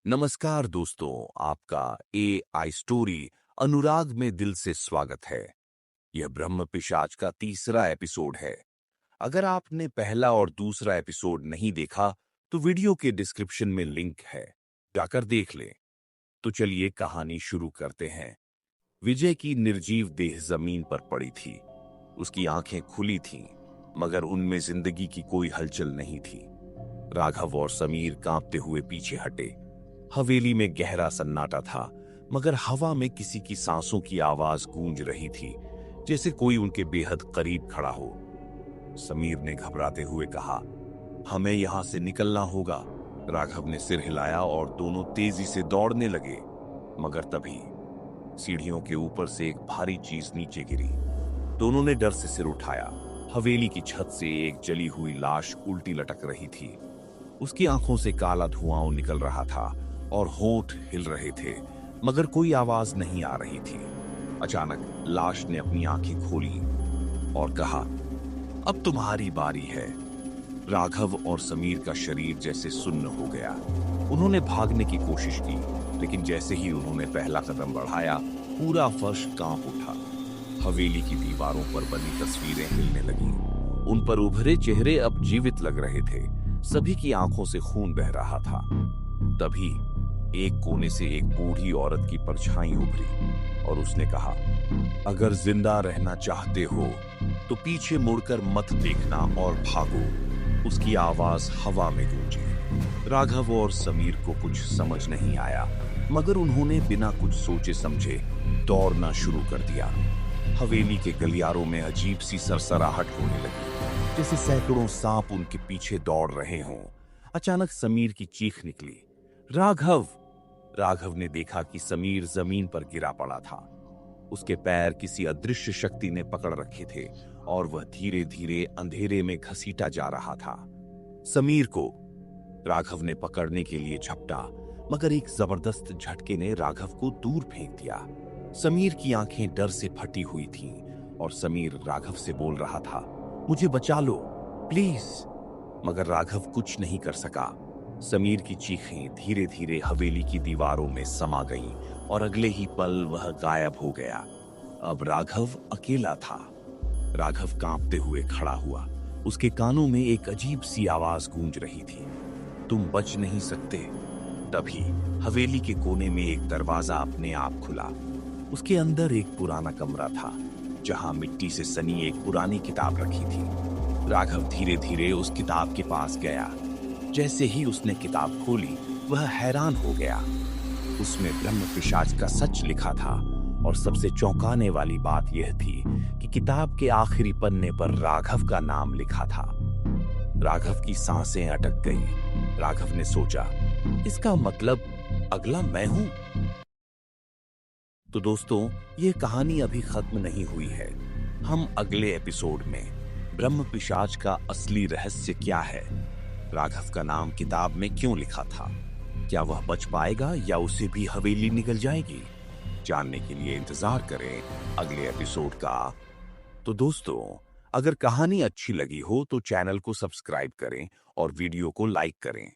नमस्कार दोस्तों, आपका ए आई स्टोरी अनुराग में दिल से स्वागत है। यह ब्रह्म पिशाच का तीसरा एपिसोड है। अगर आपने पहला और दूसरा एपिसोड नहीं देखा तो वीडियो के डिस्क्रिप्शन में लिंक है, जाकर देख लें। तो चलिए कहानी शुरू करते हैं। विजय की निर्जीव देह जमीन पर पड़ी थी। उसकी आंखें खुली थीं, मगर उनमें जिंदगी की कोई हलचल नहीं थी। राघव और समीर कांपते हुए पीछे हटे। हवेली में गहरा सन्नाटा था, मगर हवा में किसी की सांसों की आवाज गूंज रही थी, जैसे कोई उनके बेहद करीब खड़ा हो। समीर ने घबराते हुए कहा, हमें यहां से निकलना होगा। राघव ने सिर हिलाया और दोनों तेजी से दौड़ने लगे, मगर तभी सीढ़ियों के ऊपर से एक भारी चीज नीचे गिरी। दोनों ने डर से सिर उठाया। हवेली की छत से एक जली हुई लाश उल्टी लटक रही थी। उसकी आंखों से काला धुआं निकल रहा था और होंठ हिल रहे थे, मगर कोई आवाज नहीं आ रही थी। अचानक लाश ने अपनी आंखें खोली और कहा, अब तुम्हारी बारी है। राघव और समीर का शरीर जैसे सुन्न हो गया। उन्होंने भागने की कोशिश की, लेकिन जैसे ही उन्होंने पहला कदम बढ़ाया, पूरा फर्श कांप उठा। हवेली की दीवारों पर बनी तस्वीरें हिलने लगीं। उन पर उभरे चेहरे अब जीवित लग रहे थे। सभी की आंखों से खून बह रहा था। तभी एक कोने से एक बूढ़ी औरत की परछाई उभरी और उसने कहा, अगर जिंदा रहना चाहते हो तो पीछे मुड़कर मत देखना और भागो। उसकी आवाज हवा में गूंजी। राघव और समीर को कुछ समझ नहीं आया, मगर उन्होंने बिना कुछ सोचे समझे दौड़ना शुरू कर दिया। हवेली के गलियारों में अजीब सी सरसराहट होने लगी, जैसे सैकड़ों सांप उनके पीछे दौड़ रहे हों। अचानक समीर की चीख निकली, राघव! राघव ने देखा कि समीर जमीन पर गिरा पड़ा था। उसके पैर किसी अदृश्य शक्ति ने पकड़ रखे थे और वह धीरे धीरे अंधेरे में घसीटा जा रहा था। समीर को राघव ने पकड़ने के लिए झपटा, मगर एक जबरदस्त झटके ने राघव को दूर फेंक दिया। समीर की आंखें डर से फटी हुई थीं और समीर राघव से बोल रहा था, मुझे बचा लो प्लीज। मगर राघव कुछ नहीं कर सका। समीर की चीखें धीरे धीरे हवेली की दीवारों में समा गईं और अगले ही पल वह गायब हो गया। अब राघव अकेला था। राघव कांपते हुए खड़ा हुआ। उसके कानों में एक अजीब सी आवाज गूंज रही थी, तुम बच नहीं सकते। तभी हवेली के कोने में एक दरवाजा अपने आप खुला। उसके अंदर एक पुराना कमरा था, जहां मिट्टी से सनी एक पुरानी किताब रखी थी। राघव धीरे धीरे उस किताब के पास गया। जैसे ही उसने किताब खोली, वह हैरान हो गया। उसमें ब्रह्म पिशाच का सच लिखा था और सबसे चौंकाने वाली बात यह थी कि किताब के आखिरी पन्ने पर राघव का नाम लिखा था। राघव की सांसें अटक गईं। राघव ने सोचा, इसका मतलब अगला मैं हूं। तो दोस्तों, यह कहानी अभी खत्म नहीं हुई है। हम अगले एपिसोड में ब्रह्म पिशाच का असली रहस्य क्या है, राघव का नाम किताब में क्यों लिखा था, क्या वह बच पाएगा या उसे भी हवेली निकल जाएगी, जानने के लिए इंतजार करें अगले एपिसोड का। तो दोस्तों, अगर कहानी अच्छी लगी हो तो चैनल को सब्सक्राइब करें और वीडियो को लाइक करें।